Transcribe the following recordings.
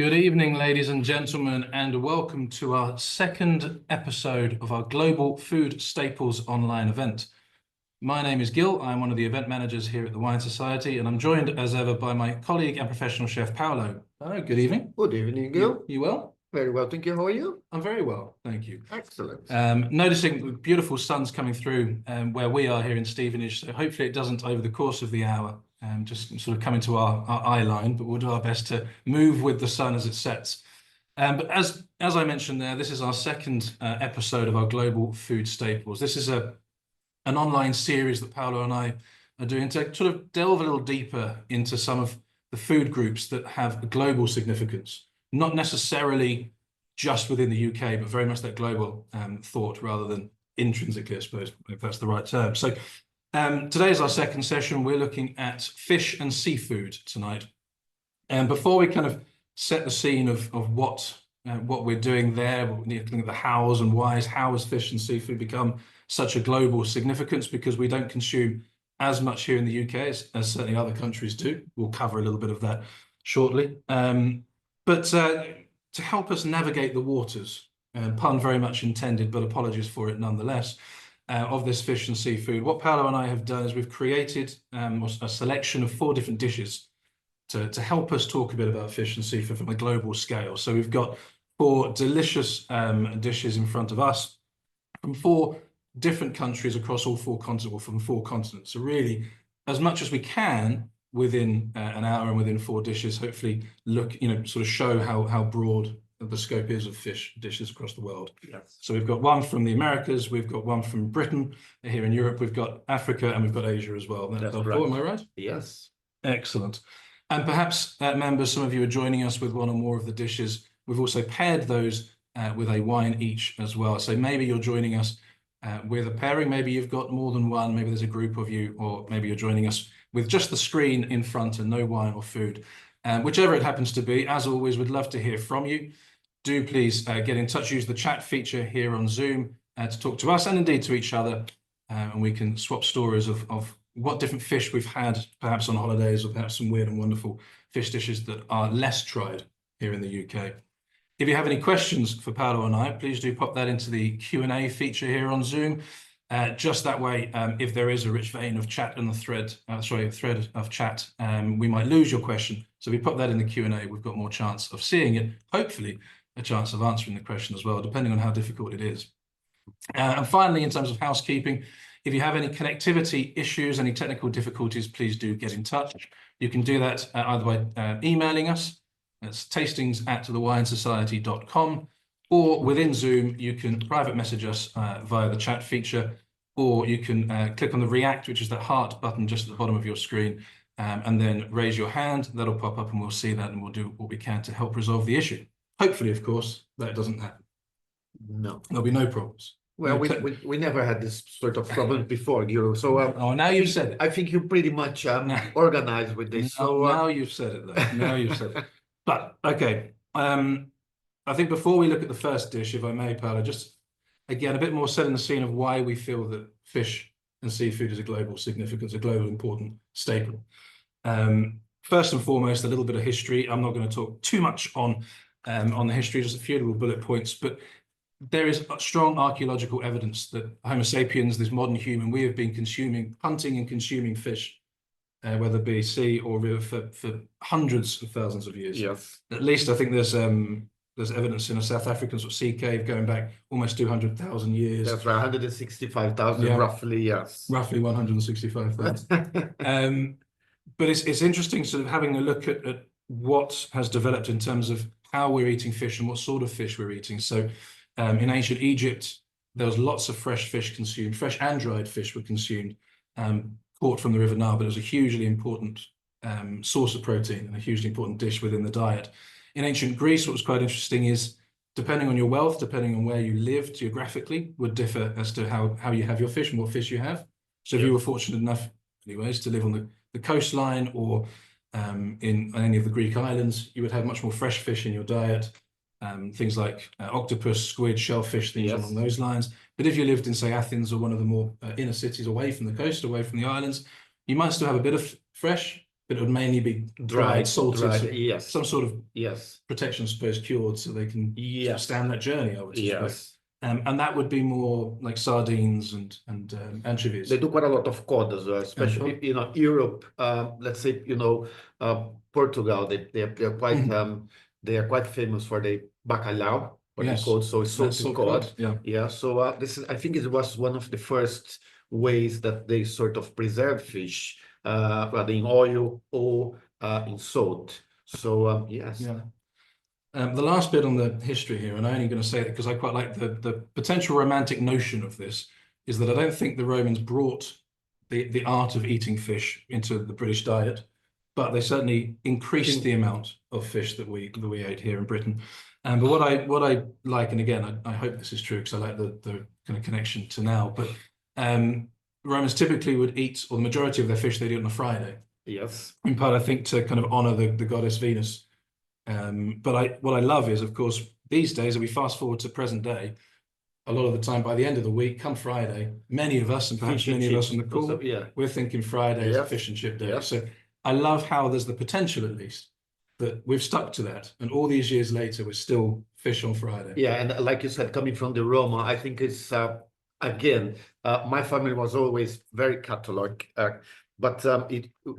Good evening, ladies and gentlemen, and welcome to our second episode of our Global Food Staples online event. My name is Gil. I'm one of the event managers here at the Wine Society, and I'm joined as ever by my colleague and professional chef, Paolo. Hello, good evening. Good evening, Gil. You well? Very well, thank you. How are you? I'm very well, thank you. Excellent. Noticing the beautiful sun's coming through where we are here in Stevenage, so hopefully it doesn't over the course of the hour just sort of come into our eye line, but we'll do our best to move with the sun as it sets. But as I mentioned there, this is our second episode of our Global Food Staples. This is an online series that Paolo and I are doing to sort of delve a little deeper into some of the food groups that have a global significance, not necessarily just within the UK, but very much that global thought rather than intrinsically, I suppose, if that's the right term. So today is our second session. We're looking at fish and seafood tonight. And before we kind of set the scene of what we're doing there, we're looking at the hows and whys. How has fish and seafood become such a global significance? Because we don't consume as much here in the UK as certainly other countries do. We'll cover a little bit of that shortly. But to help us navigate the waters, pun very much intended, but apologies for it nonetheless, of this fish and seafood, what Paolo and I have done is we've created a selection of 4 different dishes to help us talk a bit about fish and seafood from a global scale. So we've got 4 delicious dishes in front of us from 4 different countries across all 4 continents, or from 4 continents. So really, as much as we can within an hour and within 4 dishes, hopefully sort of show how broad the scope is of fish dishes across the world. Yes. So we've got one from the Americas, we've got one from Britain, here in Europe, we've got Africa, and we've got Asia as well. That's right. right. Am I right? Yes. Excellent. And perhaps, members, some of you are joining us with one or more of the dishes. We've also paired those with a wine each as well. So maybe you're joining us with a pairing, maybe you've got more than one, maybe there's a group of you, or maybe you're joining us with just the screen in front and no wine or food. Whichever it happens to be, as always, we'd love to hear from you. Do please get in touch, use the chat feature here on Zoom to talk to us and indeed to each other, and we can swap stories of what different fish we've had, perhaps on holidays, or perhaps some weird and wonderful fish dishes that are less tried here in the UK. If you have any questions for Paolo and I, please do pop that into the Q&A feature here on Zoom. Just that way, if there is a rich vein of chat in the thread, a thread of chat, we might lose your question. So if you pop that in the Q&A, we've got more chance of seeing it, hopefully a chance of answering the question as well, depending on how difficult it is. And finally, in terms of housekeeping, if you have any connectivity issues, any technical difficulties, please do get in touch. You can do that either by emailing us, that's tastings@thewinesociety.com, or within Zoom, you can private message us via the chat feature, or you can click on the react, which is that heart button just at the bottom of your screen, and then raise your hand. That'll pop up and we'll see that and we'll do what we can to help resolve the issue. Hopefully, of course, that doesn't happen. No. There'll be no problems. Well, we never had this sort of problem before, Gil. So oh, now you've said it. I think you're pretty much organized with this. Now you've said it, though. Now you've said it. But okay, I think before we look at the first dish, if I may, Paolo, just again a bit more setting the scene of why we feel that fish and seafood is a global significance, a global important staple. First and foremost, a little bit of history. I'm not going to talk too much on the history, just a few little bullet points, but there is strong archaeological evidence that Homo sapiens, this modern human, we have been hunting and consuming fish, whether it be sea or river, for hundreds of thousands of years. Yes. At least I think there's evidence in a South African sort of sea cave going back almost 200,000 years. That's right, 165,000 roughly, yes. Roughly 165,000. But it's interesting sort of having a look at what has developed in terms of how we're eating fish and what sort of fish we're eating. So in ancient Egypt, there was lots of fresh fish consumed. Fresh and dried fish were consumed, caught from the River Nile, but it was a hugely important source of protein and a hugely important dish within the diet. In ancient Greece, what was quite interesting is, depending on your wealth, depending on where you live geographically, would differ as to how you have your fish and what fish you have. So if you were fortunate enough, anyways, to live on the coastline or in any of the Greek islands, you would have much more fresh fish in your diet. Things like octopus, squid, shellfish, things along those lines. But if you lived in, say, Athens or one of the more inner cities away from the coast, away from the islands, you might still have a bit of fresh, but it would mainly be dried, salted, so yes, some sort of yes, protection, I suppose, cured, so they can sort of yes, stand that journey, I would suspect. yes. And that would be more like sardines and anchovies. They do quite a lot of cod as well, especially cod. you know Europe. Let's say Portugal. They're quite Mhm. they are quite famous for the bacalhau, what they Yes, call so that's salted salt cod. cod. Yeah. Yeah. So this is I think it was one of the first ways that they sort of preserve fish, rather in oil or in salt. So yes. Yeah. The last bit on the history here, and I'm only going to say it because I quite like the potential romantic notion of this, is that I don't think the Romans brought the art of eating fish into the British diet, but they certainly increased the amount of fish that we ate here in Britain. But what I like, and again, I hope this is true because I like the kind of connection to now, but Romans typically would eat, or the majority of their fish they'd eat on a Friday. Yes. In part, I think to kind of honor the goddess Venus. But what I love is, of course, these days, if we fast forward to present day, a lot of the time by the end of the week, come Friday, many of us, and perhaps Fish and many of us chips. on the call, Also, yeah. we're thinking Friday is a Yes. fish and chip day. Yes. So I love how there's the potential, at least, that we've stuck to that, and all these years later, we're still fish on Friday. Yeah, and like you said, coming from the Roma, I think it's again, my family was always very Catholic, but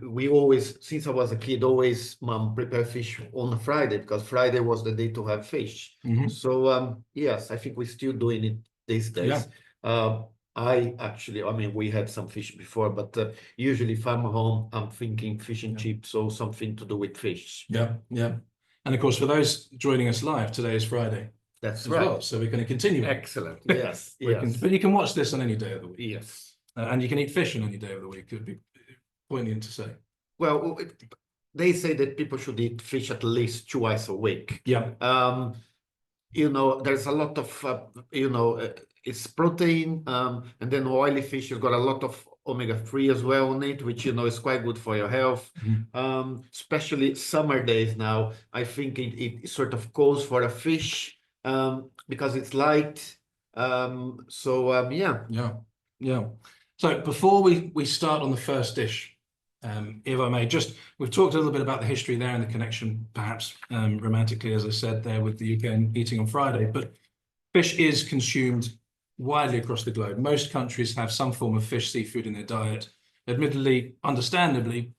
we always, since I was a kid, always mom prepare fish on a Friday because Friday was the day to have fish. Mhm. So yes, I think we're still doing it these days. I actually, I mean, we had some fish before, but usually if I'm home, I'm thinking fish and chips or something to do with fish. Yeah, yeah. And of course, for those joining us live, today is Friday That's as right. well. So we're going to continue. Excellent. Yes. Yes. But you can watch this on any day of the week. Yes. And you can eat fish on any day of the week. It would be poignant to say. Well, they say that people should eat fish at least twice a week. Yeah. You know, there's a lot of, it's protein, and then oily fish has got a lot of omega-3 as well in it, which, is quite good for your health. Especially summer days now, I think it sort of calls for a fish, because it's light. Yeah. Yeah. Yeah. So before we start on the first dish, if I may, we've talked a little bit about the history there and the connection, perhaps romantically, as I said, there with the UK and eating on Friday, but fish is consumed widely across the globe. Most countries have some form of fish, seafood in their diet. Admittedly, understandably,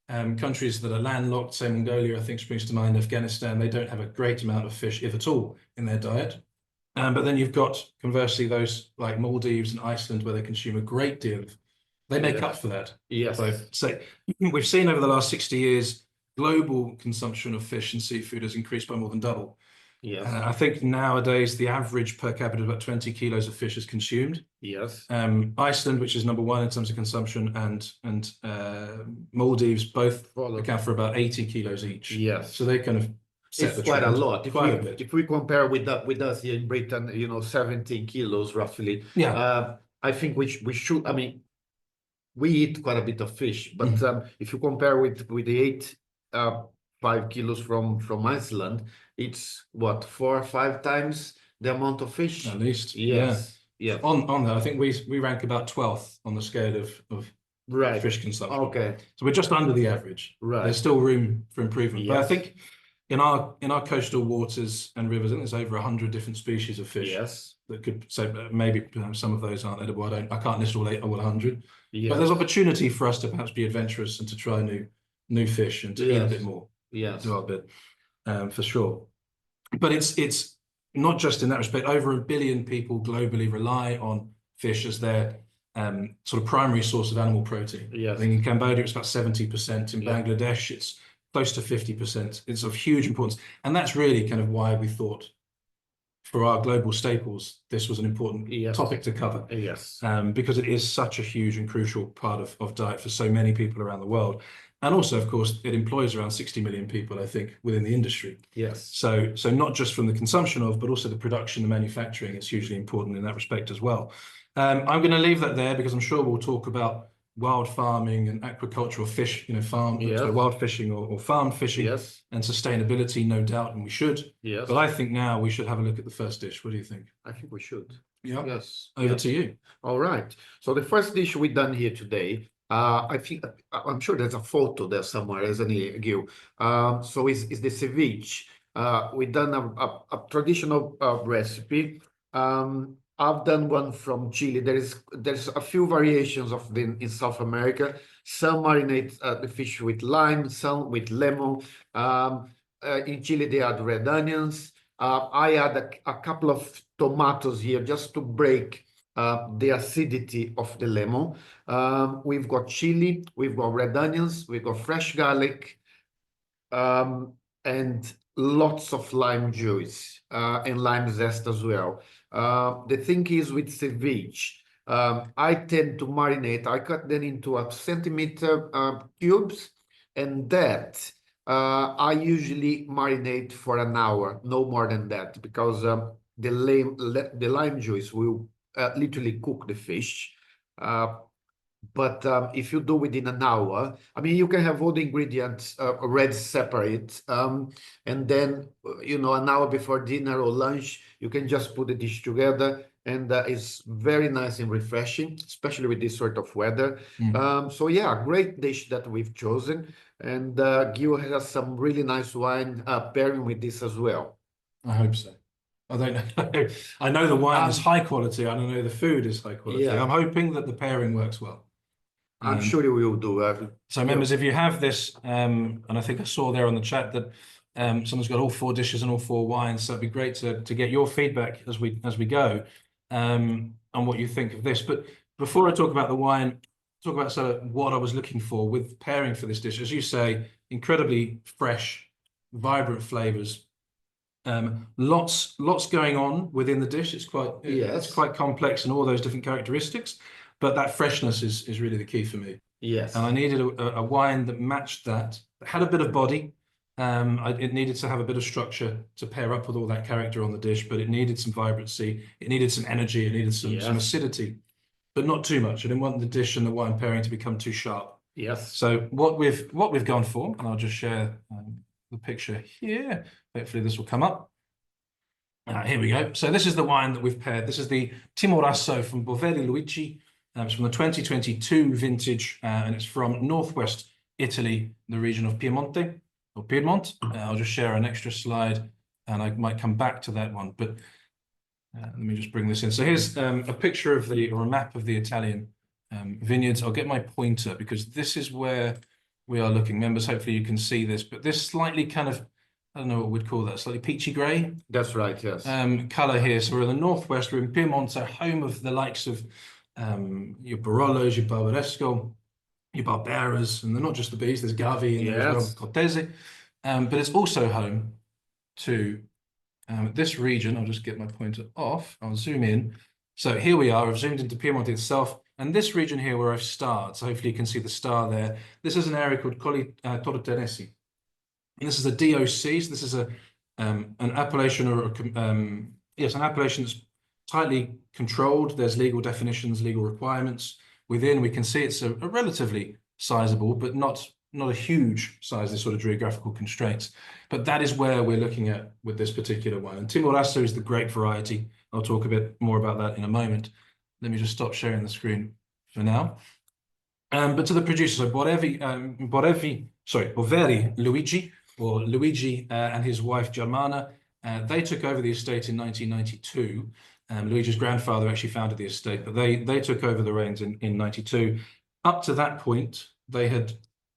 countries that are landlocked, say Mongolia, I think springs to mind, Afghanistan, they don't have a great amount of fish, if at all, in their diet. But then you've got, conversely, those like Maldives and Iceland, where they consume a great deal of, they make up for that. Yes. So we've seen over the last 60 years, global consumption of fish and seafood has increased by more than double. Yes. I think nowadays the average per capita is about 20 kilos of fish is consumed. Yes. Iceland, which is number one in terms of consumption, and Maldives both account for about 80 kilos each. Yes. So they kind of set It's the quite a trend. lot. Quite a bit. If we compare with us here in Britain, 17 kilos roughly. Yeah. I think we should. I mean, we eat quite a bit of fish, but if you compare with the 5 kilos from Iceland, it's what, 4 or 5 times the amount of fish. At least. Yes. Yeah. Yeah. On that, I think we rank about 12th on the scale of Right. fish consumption. Okay. So we're just under the average. Right. There's still room for improvement. Yes. But I think in our coastal waters and rivers, I think there's over 100 different species of fish. Yes. That could, so maybe some of those aren't edible. I can't list all 100. Yes. But there's opportunity for us to perhaps be adventurous and to try new fish and to eat a bit more. Yes. Do our bit, for sure. But it's not just in that respect. Over 1 billion people globally rely on fish as their sort of primary source of animal protein. Yes. I think in Cambodia it's about 70%. In Yeah. Bangladesh it's close to 50%. It's of huge importance, and that's really kind of why we thought, for our global staples, this was an important topic to cover. Yes. Because it is such a huge and crucial part of diet for so many people around the world. And also, of course, it employs around 60 million people, I think, within the industry. Yes. So not just from the consumption of, but also the production and manufacturing, it's hugely important in that respect as well. I'm going to leave that there because I'm sure we'll talk about wild farming and aquacultural fish, so wild fishing or farm fishing and sustainability, no doubt, and we should. Yes. But I think now we should have a look at the first dish. What do you think? I think we should. Yeah. Yes. Over to you. All right. So the first dish we done here today I think I'm sure there's a photo there somewhere, isn't it, Gil? So it's the ceviche. We've done a traditional recipe. I've done one from Chile. There's a few variations of them in South America. Some marinate the fish with lime, some with lemon. In Chile, they add red onions. I add a couple of tomatoes here just to break the acidity of the lemon. We've got chili, we've got red onions, we've got fresh garlic, and lots of lime juice and lime zest as well. The thing is with ceviche, I tend to marinate. I cut them into a centimeter cubes, and that I usually marinate for an hour, no more than that, because the lime juice will literally cook the fish. But if you do within an hour, I mean, you can have all the ingredients red separate, and then an hour before dinner or lunch, you can just put the dish together, and it's very nice and refreshing, especially with this sort of weather. So yeah, great dish that we've chosen, and Gil has some really nice wine pairing with this as well. I hope so. I don't know. I know the wine is high quality. I don't know the food is high quality. Yeah. I'm hoping that the pairing works well. I'm sure you will do. So members, if you have this, and I think I saw there on the chat that someone's got all 4 dishes and all 4 wines, so it'd be great to get your feedback as we go on what you think of this. But before I talk about the wine, talk about sort of what I was looking for with pairing for this dish. As you say, incredibly fresh, vibrant flavors. Lots going on within the dish. It's quite complex and all those different characteristics, but that freshness is really the key for me. Yes. And I needed a wine that matched that had a bit of body. It needed to have a bit of structure to pair up with all that character on the dish, but it needed some vibrancy. It needed some energy. It needed some acidity, but not too much. I didn't want the dish and the wine pairing to become too sharp. Yes. So what we've gone for, and I'll just share the picture here. Hopefully this will come up. Here we go. So this is the wine that we've paired. This is the Timorasso from Bovelli Luigi. It's from the 2022 vintage, and it's from northwest Italy, the region of Piemonte or Piedmont. I'll just share an extra slide, and I might come back to that one. But let me just bring this in. So here's a picture of or a map of the Italian vineyards. I'll get my pointer because this is where we are looking. Members, hopefully you can see this, but this slightly kind of, I don't know what we'd call that, slightly peachy grey. That's right, yes. Colour here. So we're in the northwest, we're in Piemonte, home of the likes of your Barollos, your Barbaresco, your Barberas, and they're not just the bees, there's Gavi and there's Cortese. But it's also home to this region. I'll just get my pointer off. I'll zoom in. So here we are. I've zoomed into Piemonte itself. And this region here where I've starred, so hopefully you can see the star there. This is an area called Colli Tortenesi. And this is a DOC. So this is an appellation an appellation that's tightly controlled. There's legal definitions, legal requirements. Within, we can see it's a relatively sizable, but not a huge size, this sort of geographical constraints. But that is where we're looking at with this particular one. And Timorasso is the grape variety. I'll talk a bit more about that in a moment. Let me just stop sharing the screen for now. But to the producer, so Bovelli Luigi, or Luigi and his wife Germana, they took over the estate in 1992. Luigi's grandfather actually founded the estate, but they took over the reins in 92. Up to that point, they had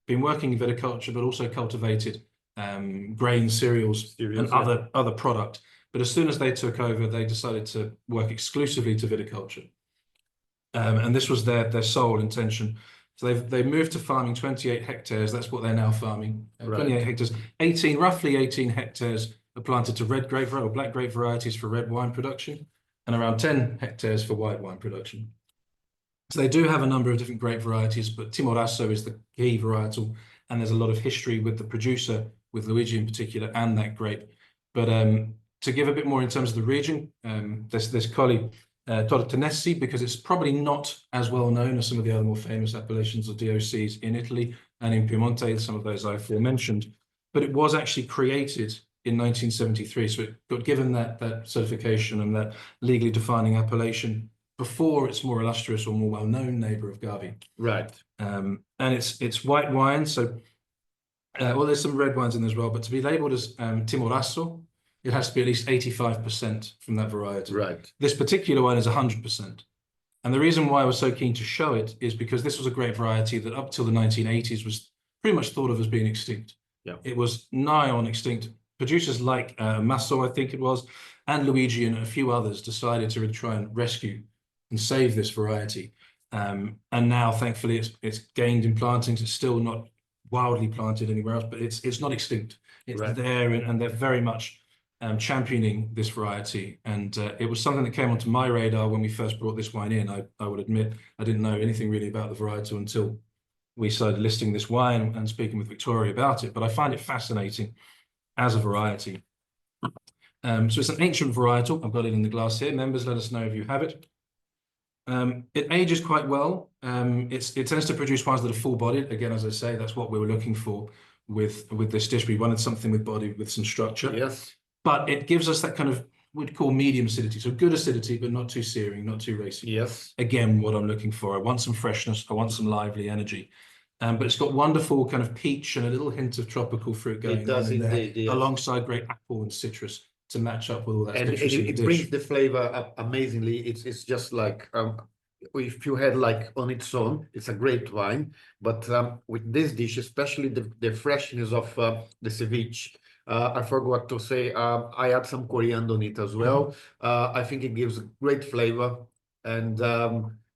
been working in viticulture, but also cultivated grain, cereals, and other product. But as soon as they took over, they decided to work exclusively to viticulture. And this was their sole intention. So they moved to farming 28 hectares. That's what they're now farming. 28 hectares. Roughly 18 hectares are planted to red grape or black grape varieties for red wine production, and around 10 hectares for white wine production. So they do have a number of different grape varieties, but Timorasso is the key varietal, and there's a lot of history with the producer, with Luigi in particular, and that grape. But to give a bit more in terms of the region, there's Colli Tortenesi, because it's probably not as well known as some of the other more famous appellations or DOCs in Italy and in Piemonte, some of those I aforementioned. But it was actually created in 1973, so it got given that certification and that legally defining appellation before its more illustrious or more well-known neighbour of Gavi. Right. And it's white wine. So, well, there's some red wines in there as well. But to be labeled as Timorasso, it has to be at least 85% from that variety. Right. This particular wine is 100%. And the reason why I was so keen to show it is because this was a great variety that up till the 1980s was pretty much thought of as being extinct. Yeah. It was nigh on extinct. Producers like Masso, I think it was, and Luigi and a few others decided to really try and rescue and save this variety. And now, thankfully, it's gained in plantings. It's still not wildly planted anywhere else, but it's not extinct. It's Right. there, and they're very much championing this variety. And it was something that came onto my radar when we first brought this wine in. I would admit I didn't know anything really about the varietal until we started listing this wine and speaking with Victoria about it. But I find it fascinating as a variety. So it's an ancient varietal. I've got it in the glass here. Members, let us know if you have it. It ages quite well. It tends to produce wines that are full-bodied. Again, as I say, that's what we were looking for with this dish. We wanted something with body, with some structure. Yes. But it gives us that kind of, we'd call medium acidity. So good acidity, but not too searing, not too racy. Yes. Again, what I'm looking for. I want some freshness. I want some lively energy. But it's got wonderful kind of peach and a little hint of tropical fruit going on in there, yes. alongside great apple and citrus to match up with all that And citrus in the it dish. brings the flavor up amazingly. It's just like if you had like on its own, it's a great wine. But with this dish, especially the freshness of the ceviche, I forgot to say I add some coriander on it as well. I think it gives great flavor. And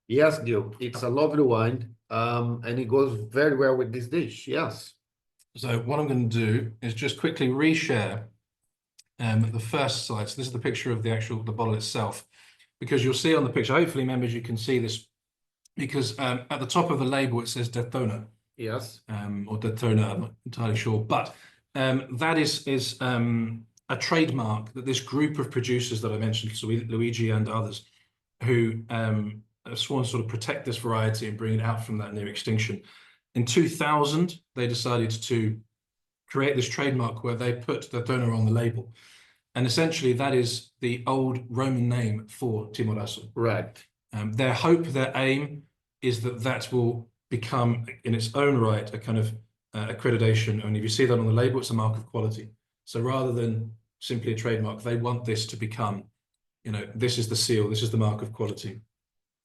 yes, Gil, it's a lovely wine. And it goes very well with this dish. Yes. So what I'm going to do is just quickly reshare the first slide. So this is the picture of the bottle itself, because you'll see on the picture, hopefully, members, you can see this, because at the top of the label it says Detona. Yes. Or Detona, I'm not entirely sure, but that is a trademark that this group of producers that I mentioned, so Luigi and others, who have sworn to sort of protect this variety and bring it out from that near extinction. In 2000, they decided to create this trademark where they put Detona on the label. And essentially, that is the old Roman name for Timorasso. Right. Their hope, their aim is that will become, in its own right, a kind of accreditation. And if you see that on the label, it's a mark of quality. So rather than simply a trademark, they want this to become, this is the seal, this is the mark of quality,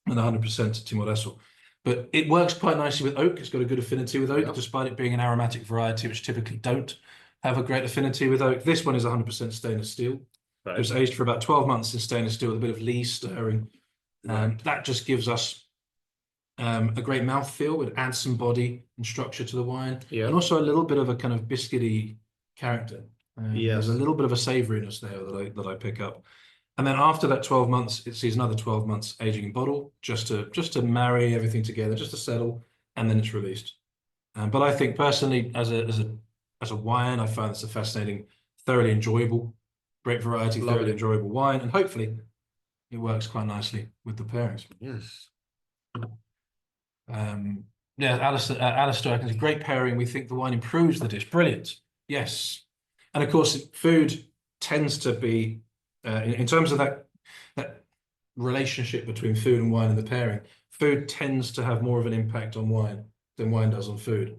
and 100% Timorasso. But it works quite nicely with oak. It's got a good affinity with oak, despite it being an aromatic variety, which typically don't have a great affinity with oak. This one is 100% stainless steel. Right. It was aged for about 12 months in stainless steel with a bit of Lee stirring. That just gives us a great mouthfeel. It adds some body and structure to the wine. Yeah. And also a little bit of a kind of biscuity character. There's a little bit of a savouriness there that I pick up. And then after that 12 months, it sees another 12 months aging in bottle, just to marry everything together, just to settle, and then it's released. But I think personally, as a wine, I find it's a fascinating, thoroughly enjoyable, great variety, thoroughly enjoyable wine, and hopefully it works quite nicely with the pairings. Yes. Yeah, Alistair, I think it's a great pairing. We think the wine improves the dish. Brilliant. Yes. And of course, food tends to be, in terms of that relationship between food and wine and the pairing, food tends to have more of an impact on wine than wine does on food.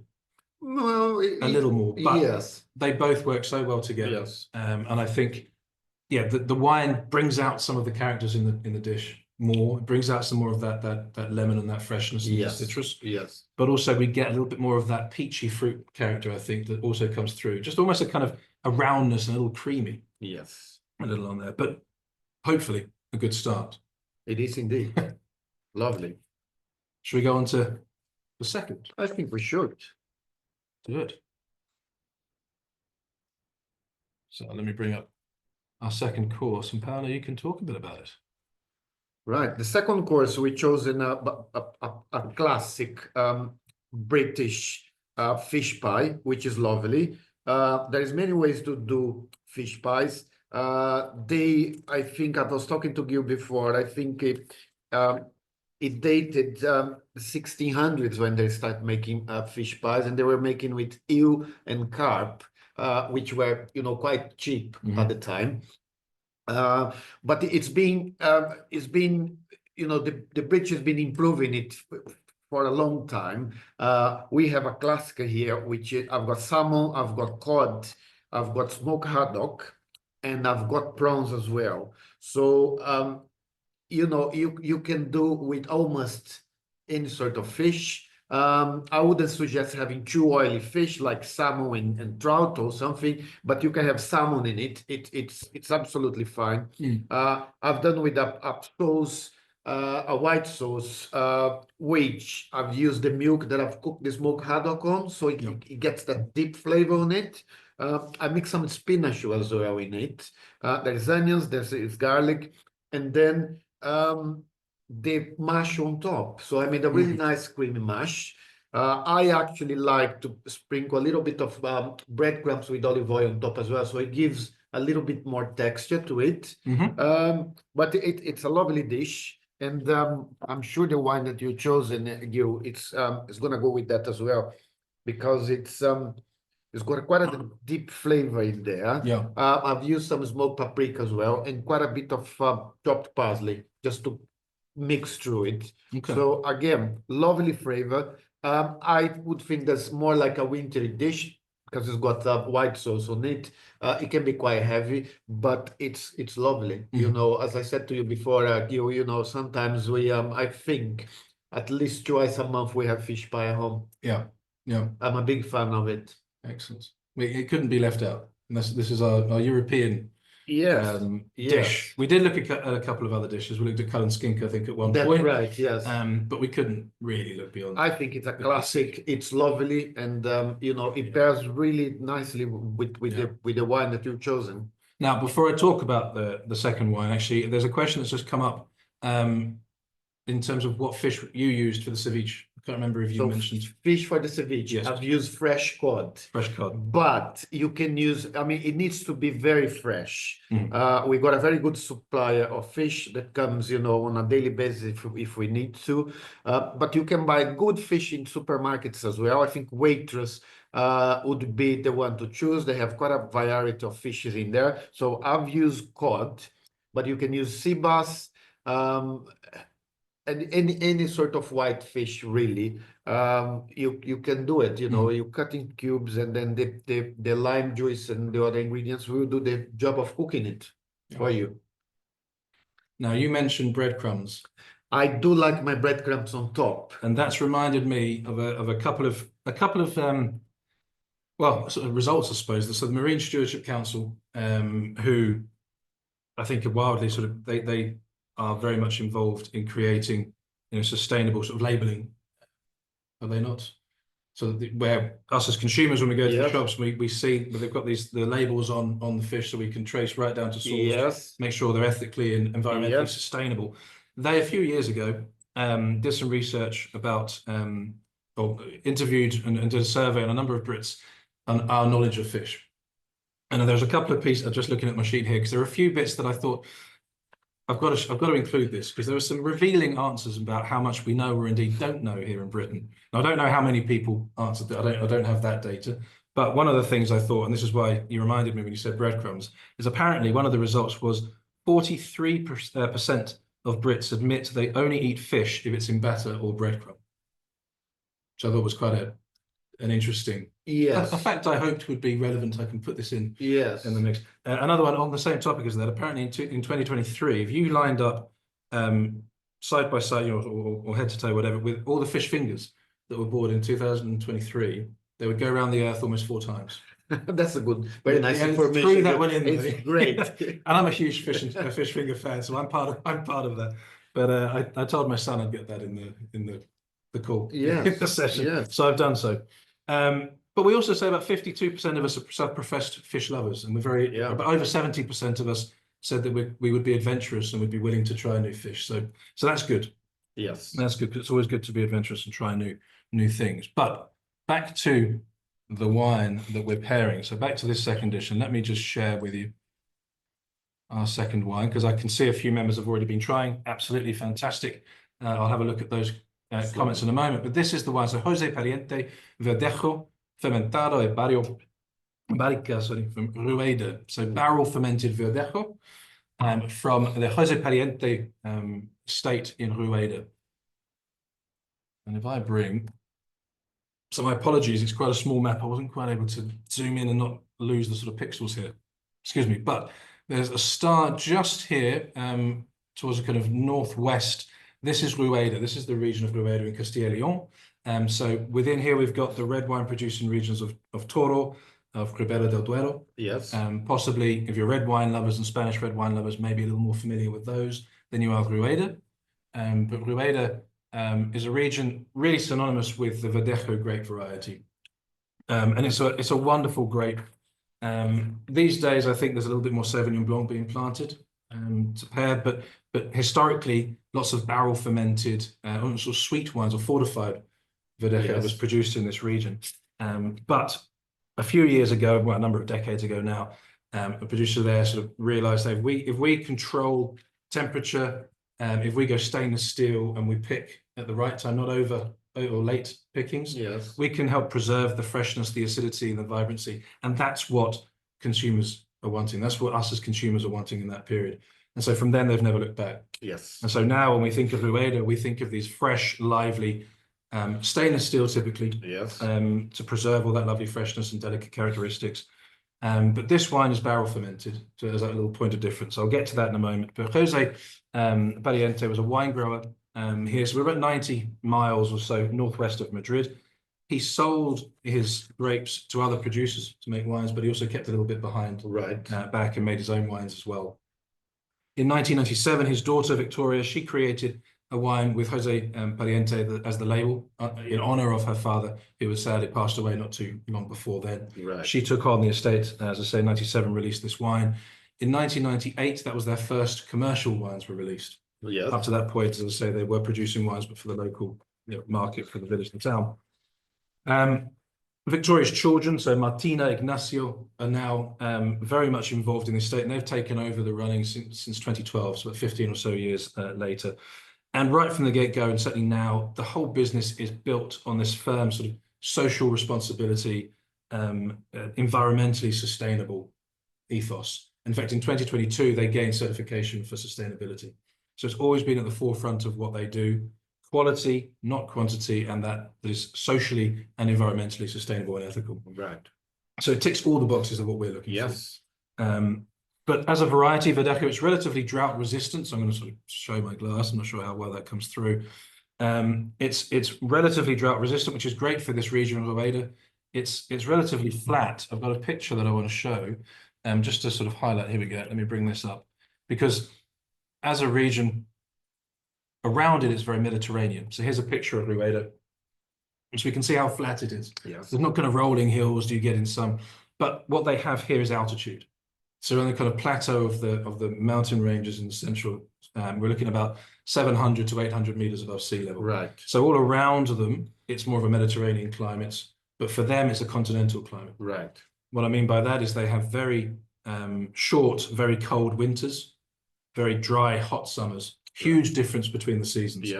Well, a little more, but yes, they both work so well together. Yes. And I think, yeah, the wine brings out some of the characters in the dish more. It brings out some more of that lemon and that freshness and the citrus. Yes. But also we get a little bit more of that peachy fruit character, I think, that also comes through. Just almost a kind of a roundness and a little creamy. Yes. A little on there, but hopefully a good start. It is indeed. Lovely. Should we go on to the second? I think we should. Good. So let me bring up our second course, and Paolo, you can talk a bit about it. Right. The second course, we chosen a classic British fish pie, which is lovely. There's many ways to do fish pies. I think I was talking to Gil before. I think it dated the 1600s when they started making fish pies, and they were making with eel and carp, which were quite cheap at the time. But it's been the British has been improving it for a long time. We have a classic here, which I've got salmon, I've got cod, I've got smoked haddock, and I've got prawns as well. So you know, you can do with almost any sort of fish. I wouldn't suggest having too oily fish like salmon and trout or something, but you can have salmon in it. It's absolutely fine. I've done with a sauce, a white sauce, which I've used the milk that I've cooked the smoked haddock on, so it gets that deep flavor on it. I mix some spinach as well in it. There's onions, there's garlic, and then the mash on top. So I made a really nice creamy mash. I actually like to sprinkle a little bit of breadcrumbs with olive oil on top as well, so it gives a little bit more texture to it. But it's a lovely dish, and I'm sure the wine that you chosen, Gil, it's gonna go with that as well, because it's got quite a deep flavor in there. Yeah. I've used some smoked paprika as well, and quite a bit of chopped parsley just to mix through it. Okay. So again, lovely flavor. I would think that's more like a wintry dish because it's got white sauce on it. It can be quite heavy, but it's lovely. You know, as I said to you before, you know, sometimes we I think at least twice a month we have fish pie at home. Yeah. Yeah. I'm a big fan of it. Excellent. It couldn't be left out. And this is our European dish. We did look at a couple of other dishes. We looked at Cullen skink, I think, at one point. That's right, yes. But we couldn't really look beyond. I think it's a classic. It's lovely, and you know, it pairs really nicely with the wine that you've chosen. Now, before I talk about the second wine, actually, there's a question that's just come up in terms of what fish you used for the ceviche. I can't remember if you mentioned. Fish for the ceviche. Yes. I've used fresh cod. Fresh cod. But you can use, I mean, it needs to be very fresh. We got a very good supplier of fish that comes, you know, on a daily basis if we need to. But you can buy good fish in supermarkets as well. I think Waitrose would be the one to choose. They have quite a variety of fishes in there. So I've used cod, but you can use sea bass, and any sort of white fish really. You can do it, you know, you cut in cubes, and then the lime juice and the other ingredients will do the job of cooking it for you. Now, you mentioned breadcrumbs. I do like my breadcrumbs on top, and that's reminded me of a couple of well, sort of results, I suppose. So the Marine Stewardship Council, who I think are wildly sort of they are very much involved in creating, you know, sustainable sort of labeling. Are they not? So where us as consumers, when we go to the shops, we see they've got the labels on the fish, so we can trace right down to source, make sure they're ethically and environmentally sustainable. They, a few years ago, did some research about, or interviewed and did a survey on a number of Brits on our knowledge of fish. And there's a couple of pieces. I'm just looking at my sheet here because there are a few bits that I thought I've got to include this, because there were some revealing answers about how much we know or indeed don't know here in Britain. Now, I don't know how many people answered that. I don't have that data. But one of the things I thought, and this is why you reminded me when you said breadcrumbs, is apparently one of the results was 43% of Brits admit they only eat fish if it's in batter or breadcrumb. Which I thought was quite an interesting a fact I hoped would be relevant. I can put this in in the mix. Another one on the same topic is that apparently in 2023, if you lined up side by side, you know, or head to toe, whatever, with all the fish fingers that were bought in 2023, they would go around the earth almost 4 times. That's a good, very nice information. Threw that one in there. It's great. And I'm a huge fish finger fan, so I'm part of that. But I told my son I'd get that in the call, in the session. So I've done so. But we also say about 52% of us are self-professed fish lovers, and we're very, but over 70% of us said that we would be adventurous and would be willing to try new fish. So that's good. Yes, that's good. It's always good to be adventurous and try new things. But back to the wine that we're pairing. So back to this second dish, and let me just share with you our second wine, because I can see a few members have already been trying. Absolutely fantastic. I'll have a look at those comments in a moment. But this is the wine. So José Pariente Verdejo Fermentado de Barrica, from Rueda. So barrel fermented Verdejo from the José Pariente estate in Rueda. And if I bring, so my apologies, it's quite a small map. I wasn't quite able to zoom in and not lose the sort of pixels here. Excuse me, but there's a star just here towards the kind of northwest. This is Rueda. This is the region of Rueda in Castilla y León. So within here, we've got the red wine producing regions of Toro, of Ribera del Duero. Yes. Possibly, if you're red wine lovers and Spanish red wine lovers, maybe a little more familiar with those than you are with Rueda. But Rueda is a region really synonymous with the Verdejo grape variety. And it's a wonderful grape. These days, I think there's a little bit more Sauvignon Blanc being planted to pair, but historically, lots of barrel fermented, sort of sweet wines or fortified Verdejo was produced in this region. But a few years ago, well, a number of decades ago now, a producer there sort of realized that if we control temperature, if we go stainless steel and we pick at the right time, not over or late pickings, we can help preserve the freshness, the acidity, and the vibrancy. And that's what consumers are wanting. That's what us as consumers are wanting in that period. And so from then, they've never looked back. Yes. And so now when we think of Rueda, we think of these fresh, lively, stainless steel typically, to preserve all that lovely freshness and delicate characteristics. But this wine is barrel fermented, so there's that little point of difference. I'll get to that in a moment. But Jose Pariente was a wine grower here. So we're about 90 miles or so northwest of Madrid. He sold his grapes to other producers to make wines, but he also kept a little bit behind back and made his own wines as well. In 1997, his daughter, Victoria, she created a wine with Jose Pariente as the label in honor of her father, who was sadly passed away not too long before then. She took on the estate, as I say, 97 released this wine. In 1998, that was their first commercial wines were released. Up to that point, as I say, they were producing wines, but for the local market, for the village and town. Victoria's children, so Martina, Ignacio, are now very much involved in the estate, and they've taken over the running since 2012, so about 15 or so years later. And right from the get-go, and certainly now, the whole business is built on this firm sort of social responsibility, environmentally sustainable ethos. In fact, in 2022, they gained certification for sustainability. So it's always been at the forefront of what they do. Quality, not quantity, and that is socially and environmentally sustainable and ethical. So it ticks all the boxes of what we're looking for. But as a variety, Verdejo, it's relatively drought resistant. So I'm going to sort of show my glass. I'm not sure how well that comes through. It's relatively drought resistant, which is great for this region of Rueda. It's relatively flat. I've got a picture that I want to show, just to sort of highlight. Here we go. Let me bring this up, because as a region, around it is very Mediterranean. So here's a picture of Rueda, so we can see how flat it is. There's not kind of rolling hills do you get in some, but what they have here is altitude. So on the kind of plateau of the mountain ranges in the central, we're looking about 700 to 800 meters above sea level. So all around them, it's more of a Mediterranean climate, but for them, it's a continental climate. What I mean by that is they have very short, very cold winters, very dry, hot summers. Huge difference between the seasons.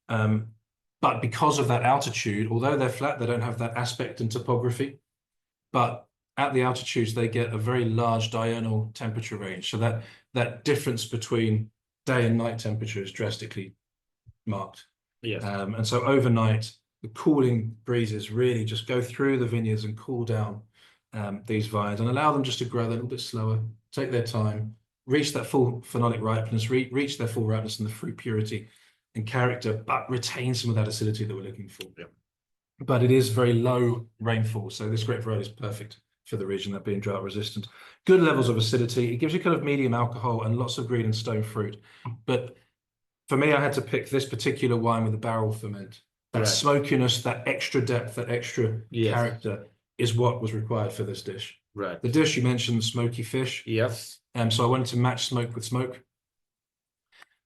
But because of that altitude, although they're flat, they don't have that aspect and topography. But at the altitudes, they get a very large diurnal temperature range. So that difference between day and night temperature is drastically marked. And so overnight, the cooling breezes really just go through the vineyards and cool down these vines and allow them just to grow a little bit slower, take their time, reach that full phenolic ripeness, reach their full ripeness and the fruit purity and character, but retain some of that acidity that we're looking for. But it is very low rainfall, so this grape variety is perfect for the region, that being drought resistant. Good levels of acidity. It gives you kind of medium alcohol and lots of green and stone fruit. But for me, I had to pick this particular wine with a barrel ferment. That smokiness, that extra depth, that extra character is what was required for this dish. The dish you mentioned, smoky fish. So I wanted to match smoke with smoke.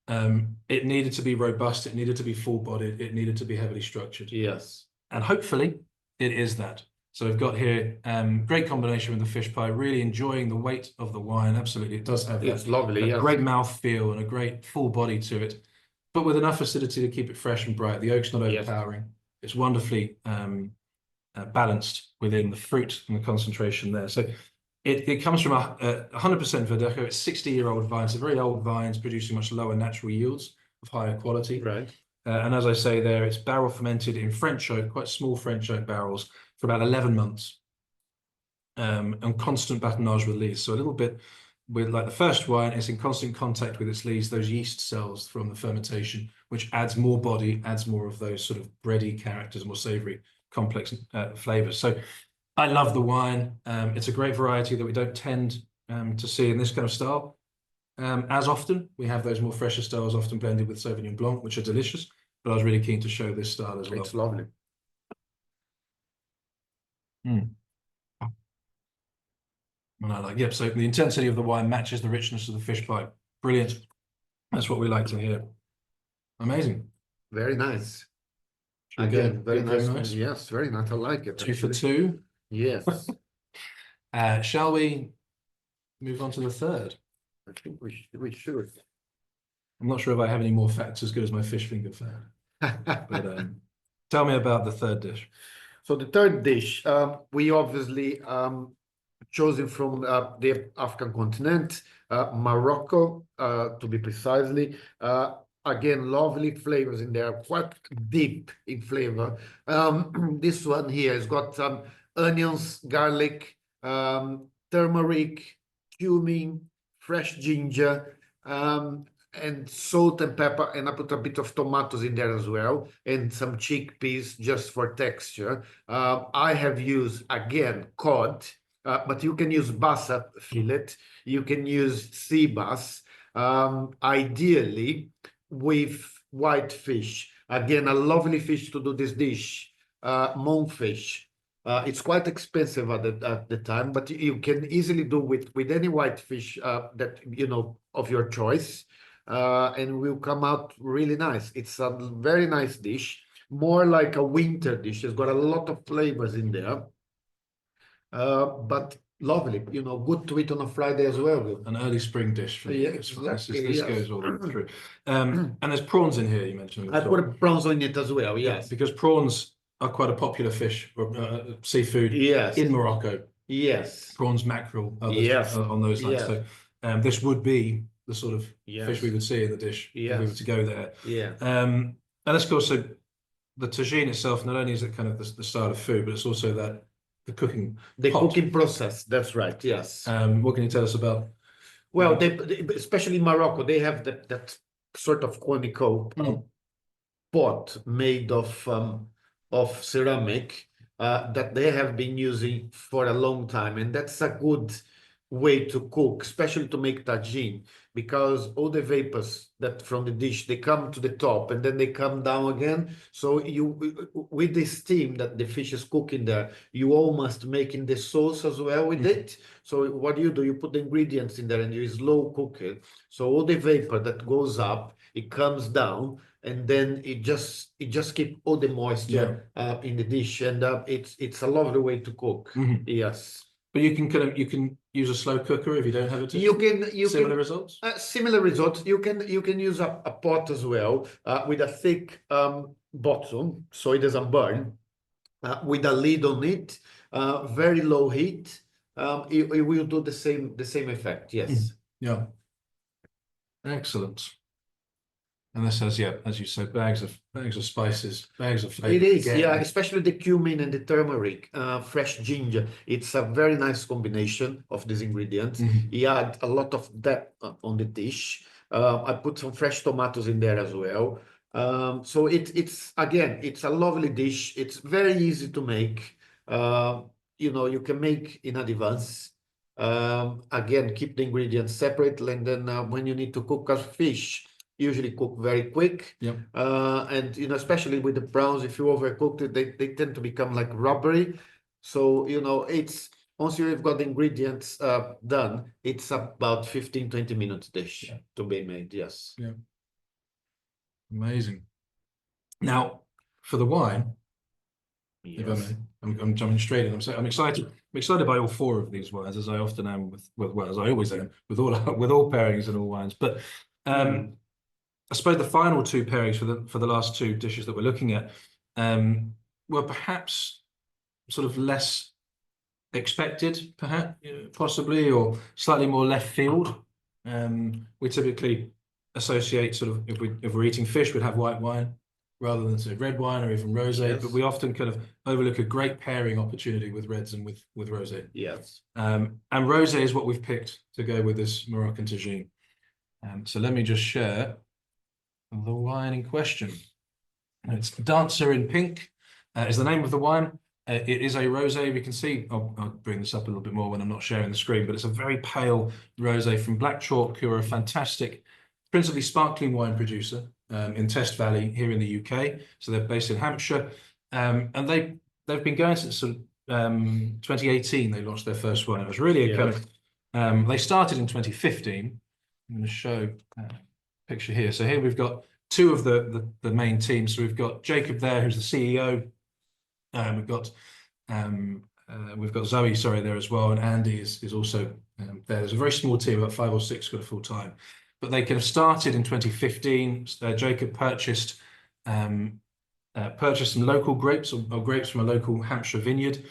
It needed to be robust. It needed to be full-bodied. It needed to be heavily structured. And hopefully, it is that. So we've got here great combination with the fish pie. Really enjoying the weight of the wine. Absolutely, it does have that great mouth feel and a great full body to it, but with enough acidity to keep it fresh and bright. The oak's not overpowering. It's wonderfully balanced within the fruit and the concentration there. So it comes from 100% Verdejo. It's 60-year-old vines. They're very old vines producing much lower natural yields of higher quality. And as I say there, it's barrel fermented in French oak, quite small French oak barrels, for about 11 months. And constant batonnage with lees. So a little bit with like the first wine, it's in constant contact with its lees, those yeast cells from the fermentation, which adds more body, adds more of those sort of bready characters, more savory, complex flavors. So I love the wine. It's a great variety that we don't tend to see in this kind of style as often. We have those more fresher styles often blended with Sauvignon Blanc, which are delicious. But I was really keen to show this style as well. It's lovely. And I like, yep. So the intensity of the wine matches the richness of the fish bite. Brilliant. That's what we like to hear. Amazing. Very nice. Should we Again, go? very nice. Very nice. Yes, very nice. I like it. 2 for actually. 2. Yes. Shall we move on to the third? I think we should. I'm not sure if I have any more facts as good as my fish finger fact. But tell me about the third dish. So the third dish, we obviously chosen from the African continent, Morocco, to be precisely. Again, lovely flavors in there, quite deep in flavor. This one here has got onions, garlic, turmeric, cumin, fresh ginger, and salt and pepper, and I put a bit of tomatoes in there as well, and some chickpeas just for texture. I have used, again, cod, but you can use bassa fillet, you can use sea bass, ideally with white fish. Again, a lovely fish to do this dish, monkfish. It's quite expensive at the time, but you can easily do with any white fish that of your choice, and will come out really nice. It's a very nice dish, more like a winter dish. It's got a lot of flavors in there, but lovely. Good to eat on a Friday as well. An early spring dish for Yeah, this exactly, yes. goes all the way through. And there's prawns in here, you mentioned. I put prawns on it as well. Yes, because prawns are quite a popular fish or seafood yes, in Morocco. Yes, Prawns, mackerel, others yes, on those lines. yes. So this would be the sort of Yes. fish we would see in the dish if we were to go there. Yeah. And of course, so the tagine itself, not only is it kind of the style of food, but it's also that the cooking cooking process. That's right. Yes. What can you tell us about? Well, they especially in Morocco, they have that sort of conical pot made of ceramic that they have been using for a long time, and that's a good way to cook, especially to make tagine, because all the vapors that from the dish, they come to the top and then they come down again. So with the steam that the fish is cooking there, you almost making the sauce as well with it. So what do? You put the ingredients in there and you slow cook it. So all the vapor that goes up, it comes down, and then it just keep all the moisture in the dish, and it's a lovely way to cook. Yes. But you can use a slow cooker if you don't have a similar results. Similar results. You can use a pot as well with a thick bottom, so it doesn't burn, with a lid on it, very low heat. It will do the same effect. Yes. Yeah. Excellent. And this has, as you said, bags of spices, bags of flavor. It is, especially the cumin and the turmeric, fresh ginger. It's a very nice combination of these ingredients. You add a lot of depth on the dish. I put some fresh tomatoes in there as well. So it's a lovely dish. It's very easy to make. You can make in advance. Again, keep the ingredients separate, and then when you need to cook a fish, usually cook very quick. And especially with the prawns, if you overcook it, they tend to become like rubbery. So it's once you've got the ingredients done, it's about 15-20 minutes dish to be made. Yes. Yeah. Amazing. Now for the wine, if I may, I'm jumping straight in. I'm excited. I'm excited by all 4 of these wines, as I often am as I always am with all pairings and all wines. But I suppose the final 2 pairings for the last 2 dishes that we're looking at were perhaps sort of less expected, possibly, or slightly more left field. We typically associate sort of if we're eating fish, we'd have white wine. rather than say red wine or even rosé. Yes. But we often kind of overlook a great pairing opportunity with reds and with rosé. Yes. And rosé is what we've picked to go with this Moroccan tagine. So let me just share the wine in question. It's Dancer in Pink is the name of the wine. It is a rosé. We can see, I'll bring this up a little bit more when I'm not sharing the screen, but it's a very pale rosé from Black Chalk, who are a fantastic, principally sparkling wine producer in Test Valley here in the UK. So they're based in Hampshire. And they've been going since sort of 2018. They launched their first wine. It was really a kind of, they started in 2015. I'm going to show a picture here. So here we've got two of the main teams. So we've got Jacob there, who's the CEO. We've got Zoe, sorry, there as well, and Andy is also there. There's a very small team, about 5 or 6 got a full time, but they kind of started in 2015. Jacob purchased some local grapes or grapes from a local Hampshire vineyard,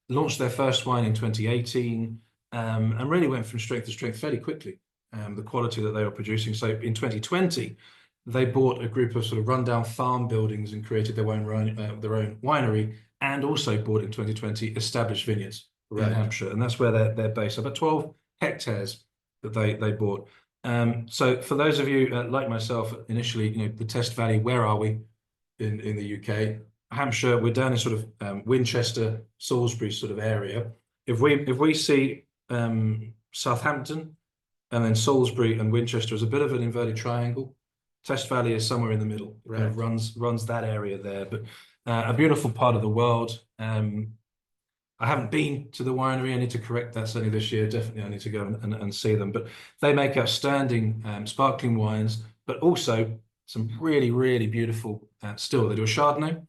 launched their first wine in 2018, and really went from strength to strength fairly quickly. The quality that they were producing. So in 2020, they bought a group of sort of rundown farm buildings and created their own winery, and also bought in 2020 established vineyards in Hampshire, and that's where they're based. About 12 hectares that they bought. So for those of you like myself, initially, the Test Valley, where are we in the UK? Hampshire, we're down in sort of Winchester, Salisbury sort of area. If we see Southampton and then Salisbury and Winchester as a bit of an inverted triangle, Test Valley is somewhere in the middle. It kind of runs that area there, but a beautiful part of the world. I haven't been to the winery. I need to correct that certainly this year. Definitely I need to go and see them. But they make outstanding sparkling wines, but also some really, really beautiful still. They do a Chardonnay,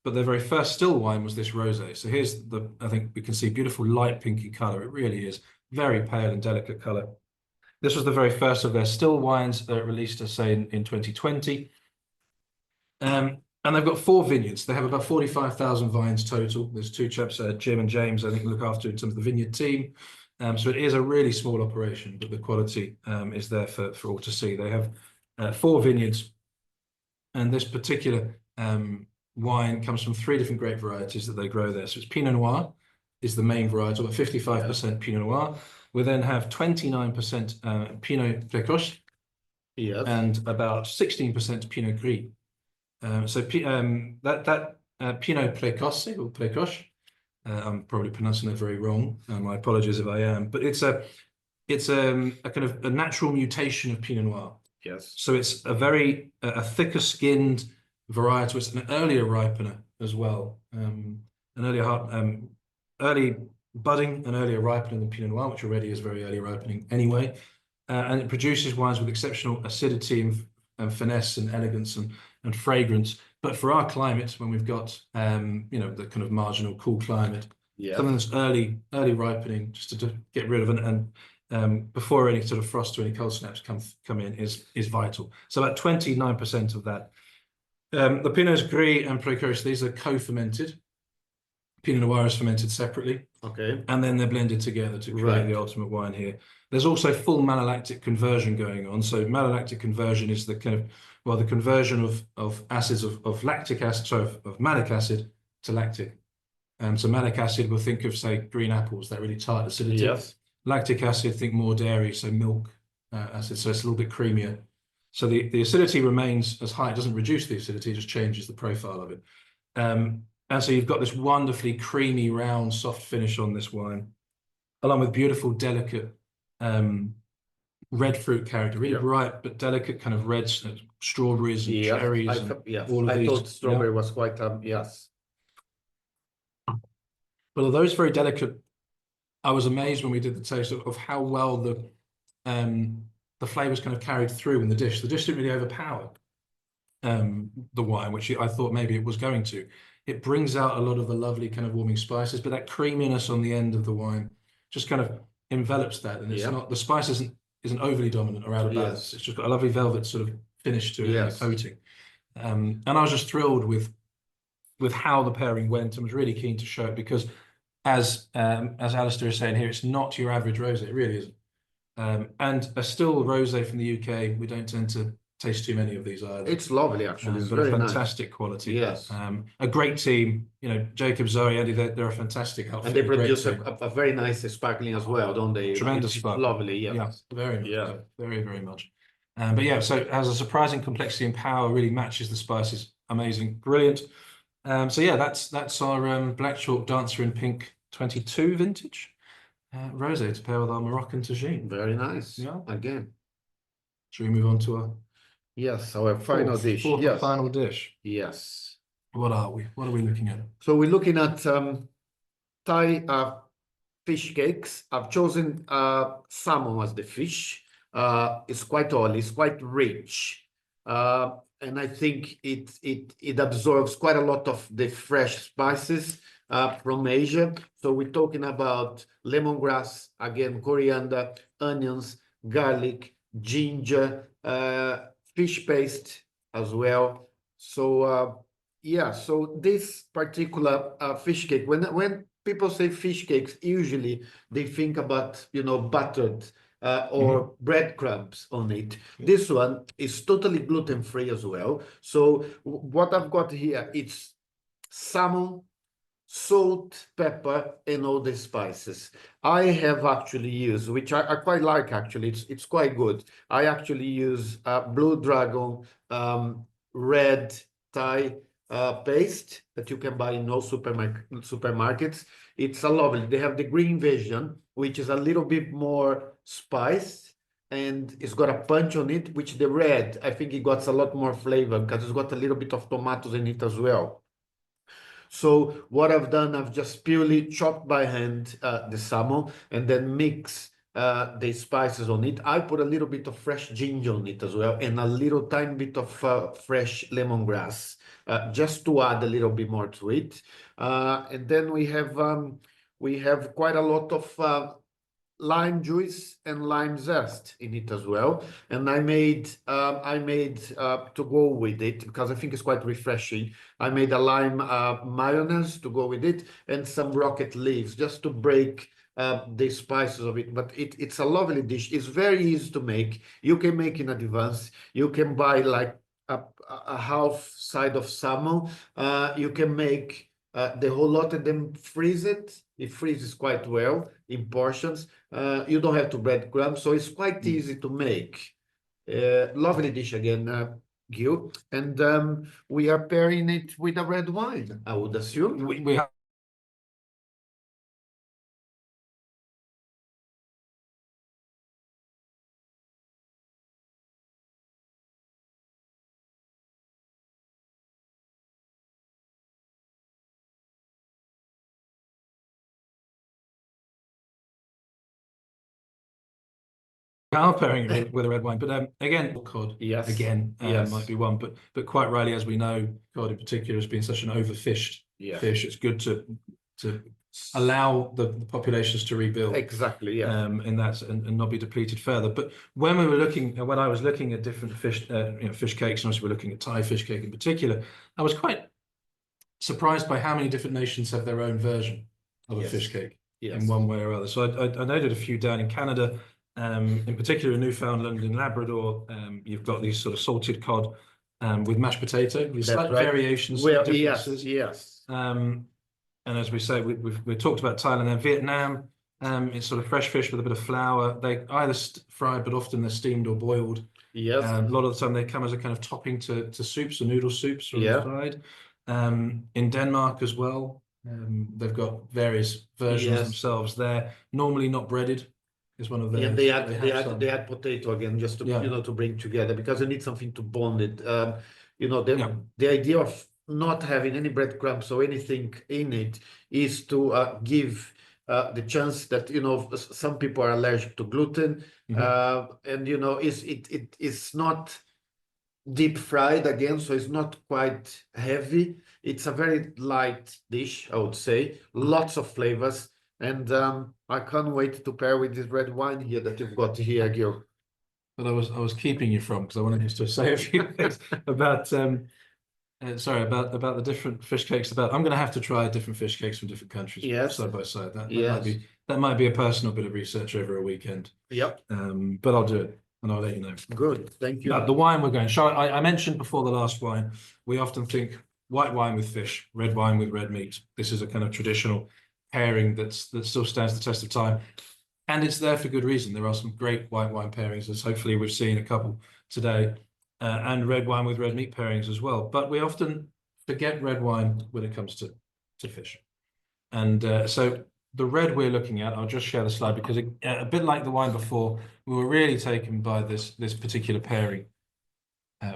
but their very first still wine was this rosé. So here's I think we can see beautiful light pinky color. It really is very pale and delicate color. This was the very first of their still wines that released, I say, in 2020. And they've got 4 vineyards. They have about 45,000 vines total. There's 2 chaps, Jim and James, I think, look after in terms of the vineyard team. So it is a really small operation, but the quality is there for all to see. They have 4 vineyards, and this particular wine comes from 3 different grape varieties that they grow there. So it's Pinot Noir is the main varietal, about 55% Pinot Noir. We then have 29% Pinot Précoce, and about 16% Pinot Gris. Pinot Précoce or Précoce, I'm probably pronouncing that very wrong. My apologies if I am, but it's a kind of a natural mutation of Pinot Noir. Yes. So it's a thicker skinned varietal. It's an earlier ripener as well, an early budding and earlier ripening than Pinot Noir, which already is very early ripening anyway. And it produces wines with exceptional acidity and finesse and elegance and fragrance. But for our climate, when we've got the kind of marginal cool climate, something that's early ripening, just to get rid of and before any sort of frost or any cold snaps come in is vital. So about 29% of that. The Pinot Gris and Précoce, these are co-fermented. Pinot Noir is fermented separately. Okay. And then they're blended together to create the ultimate wine here. There's also full malolactic conversion going on. So malolactic conversion is the kind of, the conversion of acids of lactic acid, sorry, of malic acid to lactic. So malic acid, we'll think of, say, green apples, that really tart acidity. Yes. Lactic acid, think more dairy, so milk acid, so it's a little bit creamier. So the acidity remains as high. It doesn't reduce the acidity, it just changes the profile of it. And so you've got this wonderfully creamy, round, soft finish on this wine, along with beautiful, delicate red fruit character, really bright but delicate kind of reds, strawberries and cherries. I thought strawberry was quite, yes. But although it's very delicate, I was amazed when we did the taste of how well the flavors kind of carried through in the dish. The dish didn't really overpower the wine, which I thought maybe it was going to. It brings out a lot of the lovely kind of warming spices, but that creaminess on the end of the wine just kind of envelops that, and it's not, the spice isn't overly dominant or out of balance. It's just got a lovely velvet sort of finish to it, and a coating. And I was just thrilled with how the pairing went, and was really keen to show it because, as Alistair is saying here, it's not your average rosé. It really isn't. And a still rosé from the UK, we don't tend to taste too many of these either. It's lovely, actually. It's but a very nice. fantastic quality. Yes. A great team. You know, Jacob, Zoe, Andy, they're a fantastic outfit. And they produce a very nice sparkling as well, don't they? Tremendous It's sparkling. lovely, yes. Yeah, very much Yeah. so. Very, very much. But yeah, so it has a surprising complexity and power, really matches the spices. Amazing, brilliant. So yeah, that's our Black Chalk Dancer in Pink 22 vintage rosé to pair with our Moroccan tagine. Very nice. Yeah. Again. Should we move on to our Yes, our final dish. Fourth Yes. and final dish? Yes. What are we? What are we looking at? So we're looking at Thai fish cakes. I've chosen salmon as the fish. It's quite oily, it's quite rich. And I think it absorbs quite a lot of the fresh spices from Asia. So we're talking about lemongrass, again, coriander, onions, garlic, ginger, fish paste as well. So yeah, so this particular fish cake, when people say fish cakes, usually they think about, buttered or breadcrumbs on it. This one is totally gluten-free as well. So what I've got here, it's salmon, salt, pepper, and all the spices. I have actually used, which I quite like actually, it's quite good. I actually use Blue Dragon red Thai paste that you can buy in all supermarkets. It's a lovely. They have the green version, which is a little bit more spiced, and it's got a punch on it, which the red, I think it got a lot more flavor because it's got a little bit of tomatoes in it as well. So what I've done, I've just purely chopped by hand the salmon and then mix the spices on it. I put a little bit of fresh ginger on it as well, and a little tiny bit of fresh lemongrass, just to add a little bit more to it. And then we have quite a lot of lime juice and lime zest in it as well. And I made to go with it, because I think it's quite refreshing. I made a lime mayonnaise to go with it, and some rocket leaves just to break the spices of it. But it's a lovely dish. It's very easy to make. You can make in advance. You can buy like a half side of salmon. You can make the whole lot and then freeze it. It freezes quite well in portions. You don't have to breadcrumb, so it's quite easy to make. Lovely dish again, Gil. And we are pairing it with a red wine, I would assume. We have are pairing it with a red wine, but again, cod. Yes. Again, Yes. might be one, but quite rightly, as we know, cod in particular has been such an overfished fish. It's good to allow the populations to rebuild. Exactly. Yeah. In that and not be depleted further. But when I was looking at different fish, fish cakes, and obviously we're looking at Thai fish cake in particular, I was quite surprised by how many different nations have their own version of a fish cake in one way or other. So I noted a few down in Canada. In particular in Newfoundland and Labrador, you've got these sort of salted cod with mashed potato, with slight variations, differences. Yes. And as we say, we've talked about Thailand and Vietnam. It's sort of fresh fish with a bit of flour. They either fried, but often they're steamed or boiled. Yes. A lot of the time they come as a kind of topping to soups or noodle soups from the side. In Denmark as well, they've got various versions themselves. They're normally not breaded. Is one of theirs. They add potato again just to to bring together, because you need something to bond it. The idea of not having any breadcrumbs or anything in it is to give the chance that some people are allergic to gluten, and it's not deep fried again, so it's not quite heavy. It's a very light dish, I would say. Lots of flavors. And I can't wait to pair with this red wine here that you've got here, Gil. But I was keeping you from, because I wanted you to say a few things about about the different fish cakes. I'm going to have to try different fish cakes from different countries side by side. That might be a personal bit of research over a weekend. Yep. But I'll do it. and I'll let you know. Good, thank you. But the wine we're going. I mentioned before the last wine, we often think white wine with fish, red wine with red meat. This is a kind of traditional pairing that still stands the test of time. And it's there for good reason. There are some great white wine pairings, as hopefully we've seen a couple today, and red wine with red meat pairings as well. But we often forget red wine when it comes to fish. And so the red we're looking at, I'll just share the slide because a bit like the wine before, we were really taken by this particular pairing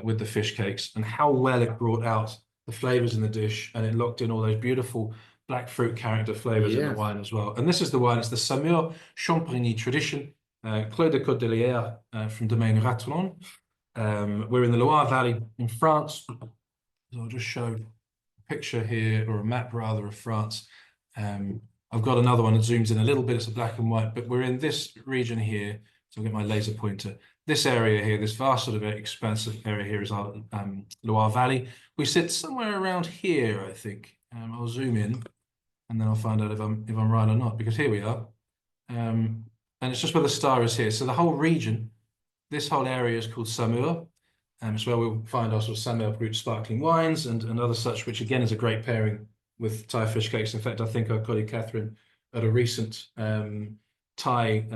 with the fish cakes and how well it brought out the flavors in the dish, and it locked in all those beautiful black fruit character flavors in the wine as well. And this is the wine, it's the Saumur Champagny tradition, Clos de Cordelière from Domaine Ratron. We're in the Loire Valley in France. So I'll just show a picture here, or a map rather, of France. I've got another one that zooms in a little bit, it's a black and white, but we're in this region here. So I'll get my laser pointer. This area here, this vast sort of expansive area here is our Loire Valley. We sit somewhere around here, I think. I'll zoom in and then I'll find out if I'm right or not, because here we are. And it's just where the star is here. So the whole region, this whole area is called Saumur. It's where we'll find our sort of Saumur brut sparkling wines and other such, which again is a great pairing with Thai fish cakes. In fact, I think our colleague Catherine at a recent Thai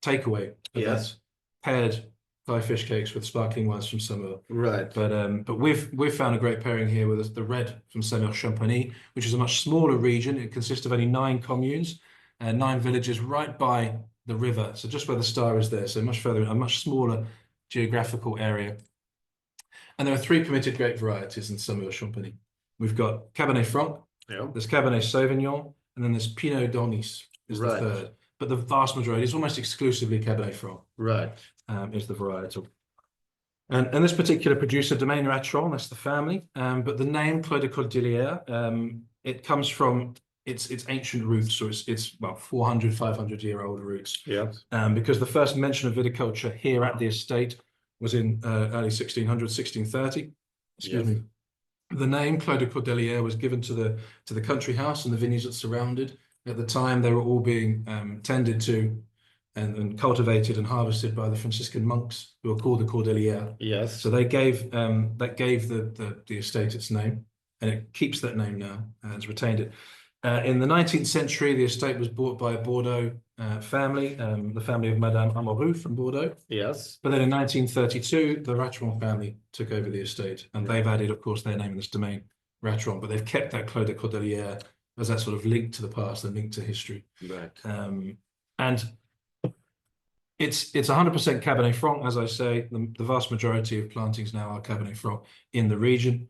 takeaway event paired Thai fish cakes with sparkling wines from Saumur. Right. But we've found a great pairing here with the red from Saumur Champagny, which is a much smaller region. It consists of only 9 communes, 9 villages right by the river. So just where the star is there, so much further, a much smaller geographical area. And there are 3 permitted grape varieties in Saumur Champagny. We've got Cabernet Franc, there's Cabernet Sauvignon, and then there's Pinot d'Ornis is the third. But the vast majority is almost exclusively Cabernet Franc. Right. Is the varietal. And this particular producer, Domaine Ratron, that's the family. But the name Clos de Cordelière, it comes from its ancient roots, so it's about 400, 500-year-old roots. Yes. Because the first mention of viticulture here at the estate was in early 1600, 1630. Excuse me. The name Clos de Cordelière was given to the country house and the vineyards that surrounded. At the time, they were all being tended to and cultivated and harvested by the Franciscan monks who were called the Cordelière. Yes. So they gave the estate its name, and it keeps that name now and has retained it. In the 19th century, the estate was bought by a Bordeaux family, the family of Madame Amoreux from Bordeaux. Yes. But then in 1932, the Ratron family took over the estate, and they've added, of course, their name in this domain, Ratron, but they've kept that Clos de Cordelière as that sort of link to the past and link to history. Right. And it's 100% Cabernet Franc, as I say. The vast majority of plantings now are Cabernet Franc in the region.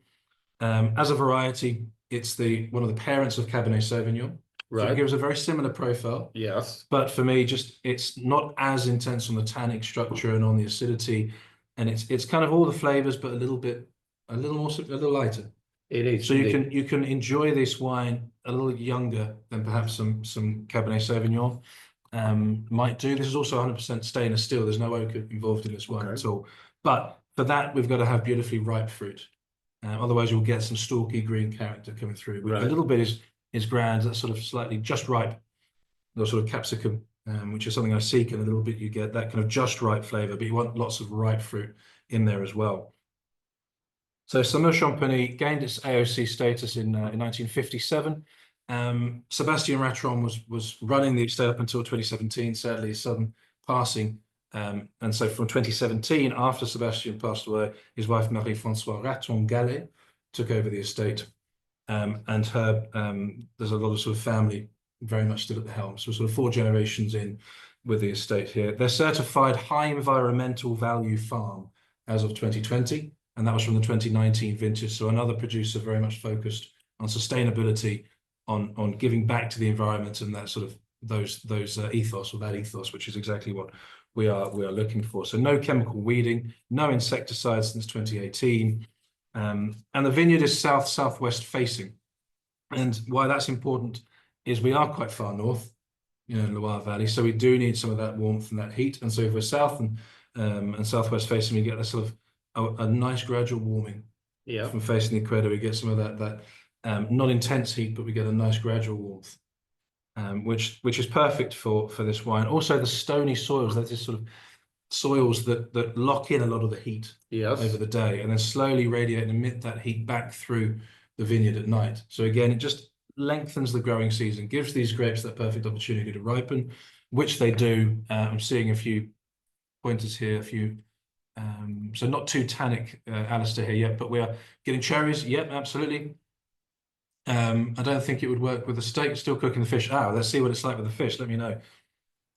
As a variety, it's one of the parents of Cabernet Sauvignon. Right. So it gives a very similar profile. Yes. But for me, it's not as intense on the tannic structure and on the acidity, and it's kind of all the flavors, but a little lighter. It is. So you can enjoy this wine a little younger than perhaps some Cabernet Sauvignon might do. This is also 100% stainless steel. There's no oak involved in this wine at all. But for that, we've got to have beautifully ripe fruit. Otherwise, you'll get some stalky green character coming through. Right. A little bit is grand. That's sort of slightly just ripe, the sort of capsicum, which is something I seek. And a little bit you get that kind of just right flavor, but you want lots of ripe fruit in there as well. So Saumur Champagny gained its AOC status in 1957. Sébastien Ratron was running the estate up until 2017. Sadly, his sudden passing. And so from 2017, after Sébastien passed away, his wife Marie-Françoise Ratron-Gallet took over the estate. And there's a lot of sort of family very much still at the helm. So sort of 4 generations in with the estate here. They're certified high environmental value farm as of 2020. And that was from the 2019 vintage. So another producer very much focused on sustainability, on giving back to the environment and that sort of those ethos, or that ethos, which is exactly what we are looking for. So no chemical weeding, no insecticides since 2018. And the vineyard is southwest facing. And why that's important is we are quite far north, in Loire Valley. So we do need some of that warmth and that heat. And so if we're south and southwest facing, we get that sort of a nice gradual warming from facing the equator. We get some of that not intense heat, but we get a nice gradual warmth, which is perfect for this wine. Also, the stony soils, that is sort of soils that lock in a lot of the heat Yes. over the day and then slowly radiate and emit that heat back through the vineyard at night. So again, it just lengthens the growing season, gives these grapes that perfect opportunity to ripen, which they do. I'm seeing a few pointers here, a few. So not too tannic, Alistair, here yet, but we are getting cherries. Yep, absolutely. I don't think it would work with the steak. Still cooking the fish. Let's see what it's like with the fish. Let me know.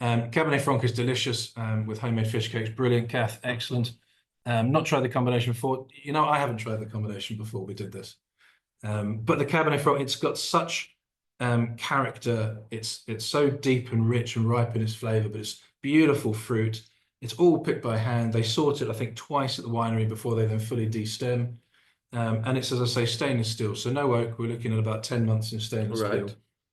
Cabernet Franc is delicious with homemade fish cakes. Brilliant, Kath. Excellent. Not tried the combination before. You know, I haven't tried the combination before we did this. But the Cabernet Franc, it's got such character. It's so deep and rich and ripe in its flavor, but it's beautiful fruit. It's all picked by hand. They sort it, I think, twice at the winery before they then fully destem. And it's, as I say, stainless steel. So no oak. We're looking at about 10 months in stainless steel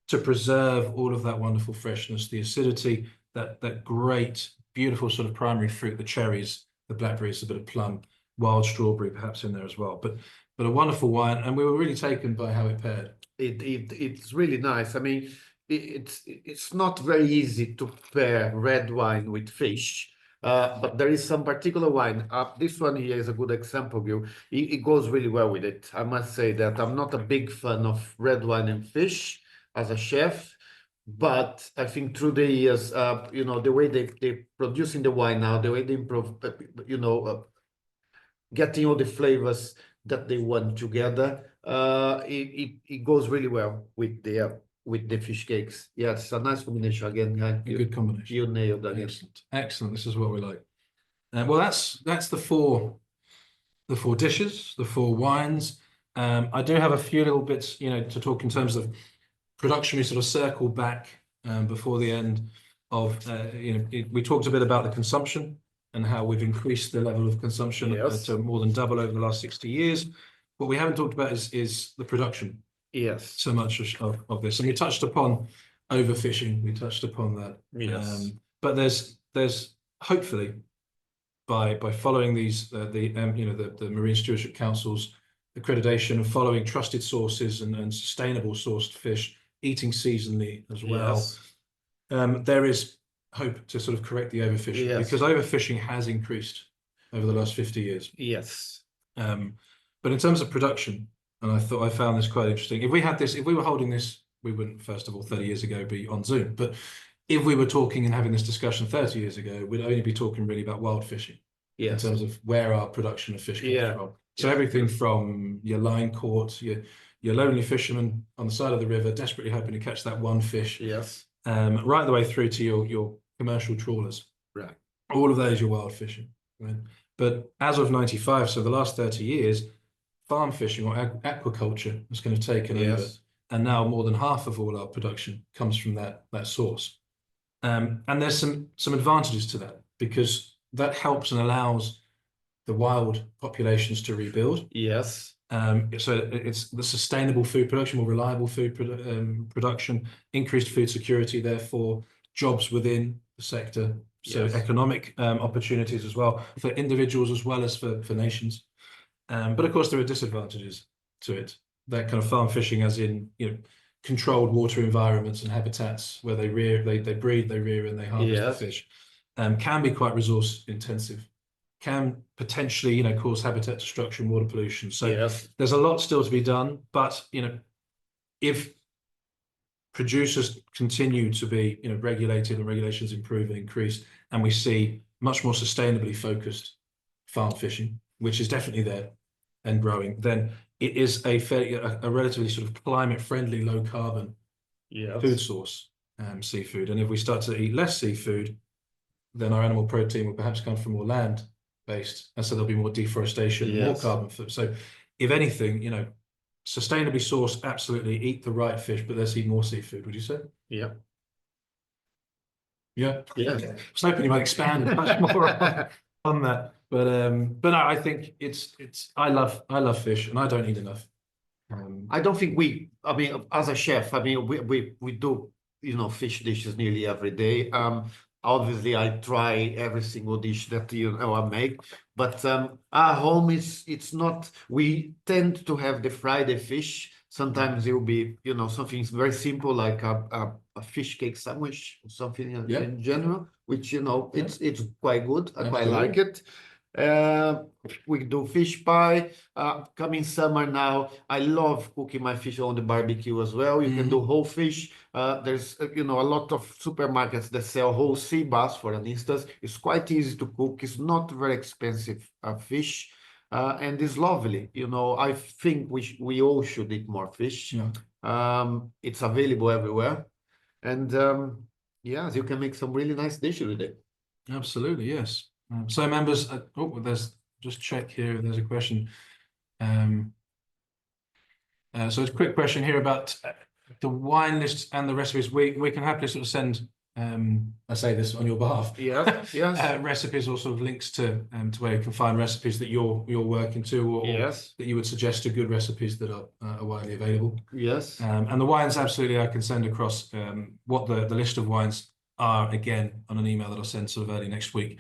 to preserve all of that wonderful freshness, the acidity, that great, beautiful sort of primary fruit, the cherries, the blackberries, a bit of plum, wild strawberry perhaps in there as well. But a wonderful wine, and we were really taken by how it paired. It's really nice. I mean, it's not very easy to pair red wine with fish. But there is some particular wine. This one here is a good example, Gil. It goes really well with it. I must say that I'm not a big fan of red wine and fish as a chef, but I think through the years, you know, the way they're producing the wine now, the way they improve, you know, getting all the flavors that they want together, it goes really well with the fish cakes. Yeah, it's a nice combination again. A good combination. You nailed that. Excellent, excellent. This is what we like. Well, that's the four dishes, the four wines. I do have a few little bits, you know, to talk in terms of production. We sort of circle back before the end of, you know, we talked a bit about the consumption and how we've increased the level of consumption to more than double over the last 60 years. What we haven't talked about is the production. Yes. So much of this, and we touched upon overfishing. We touched upon that. Yes. But there's hopefully by following these you know, the Marine Stewardship Council's accreditation and following trusted sources and sustainable sourced fish, eating seasonally as well. Yes. There is hope to sort of correct the overfishing because overfishing has increased over the last 50 years. Yes. But in terms of production, and I found this quite interesting. If we were holding this, we wouldn't, first of all, 30 years ago, be on Zoom. But if we were talking and having this discussion 30 years ago, we'd only be talking really about wild fishing in terms of where our production of fish comes from. So everything from your line caught, your lonely fisherman on the side of the river, desperately hoping to catch that one fish. Yes. Right the way through to your commercial trawlers. Right. All of those are wild fishing. Right? But as of 95, so the last 30 years, farm fishing or aquaculture has kind of taken over. And now more than half of all our production comes from that source. And there's some advantages to that because that helps and allows the wild populations to rebuild. Yes. So it's the sustainable food production, more reliable food production, increased food security, therefore jobs within the sector. So economic opportunities as well for individuals as well as for nations. But of course there are disadvantages to it. That kind of farm fishing, as in, you know, controlled water environments and habitats where they breed, they rear, and they harvest the fish, can be quite resource intensive. Can potentially, you know, cause habitat destruction, water pollution. So there's a lot still to be done. But, you know, if producers continue to be, you know, regulated and regulations improve and increase, and we see much more sustainably focused farm fishing, which is definitely there and growing, then it is a relatively sort of climate friendly, low carbon food source, seafood. And if we start to eat less seafood, then our animal protein will perhaps come from more land based, and so there'll be more deforestation, more carbon footprint. So if anything, you know, sustainably sourced, absolutely, eat the right fish, but let's eat more seafood, would you say? Yeah. I was hoping you might expand much more on that. But no, I think I love fish, and I don't eat enough. I don't think I mean, as a chef, I mean, we do, you know, fish dishes nearly every day. Obviously, I try every single dish that, you know, I make, but our home it's not. We tend to have the Friday fish. Sometimes it will be, you know, something very simple like a a fish cake sandwich or something Yeah. in general, which, you know, Yeah. it's quite good. I quite Absolutely. like it. We do fish pie. Coming summer now, I love cooking my fish on the barbecue as well. You can do whole fish. There's, you know, a lot of supermarkets that sell whole sea bass, for an instance. It's quite easy to cook. It's not very expensive fish. And it's lovely. You know, I think we all should eat more fish. Yeah. It's available everywhere. And yes, you can make some really nice dishes with it. Absolutely, yes. So members, there's just check here if there's a question. So it's a quick question here about the wine list and the recipes. We can happily sort of send, I say this on your behalf. Yes, yes. Recipes or sort of links to where you can find recipes that you're working to, or Yes. that you would suggest are good recipes that are widely available. Yes. And the wines, absolutely, I can send across what the list of wines are again on an email that I'll send sort of early next week.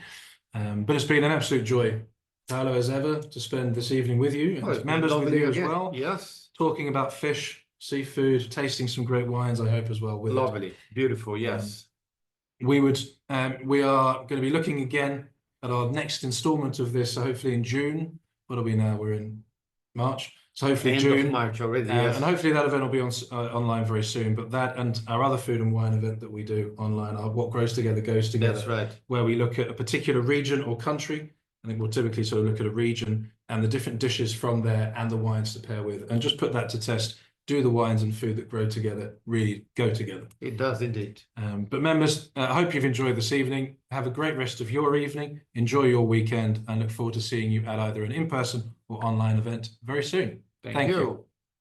But it's been an absolute joy, Paolo, as ever, to spend this evening with you and members with you as well. Yes. Talking about fish, seafood, tasting some great wines, I hope as well with Lovely, beautiful, yes. we are going to be looking again at our next installment of this, so hopefully in June. What are we now? We're in March. So hopefully End June. of March already, yes. And hopefully that event will be on online very soon. But that and our other food and wine event that we do online, our What Grows Together Goes Together. That's right. Where we look at a particular region or country. I think we'll typically sort of look at a region and the different dishes from there and the wines to pair with, and just put that to test. Do the wines and food that grow together really go together? It does indeed. But members, I hope you've enjoyed this evening. Have a great rest of your evening. Enjoy your weekend and look forward to seeing you at either an in-person or online event very soon. Thank you.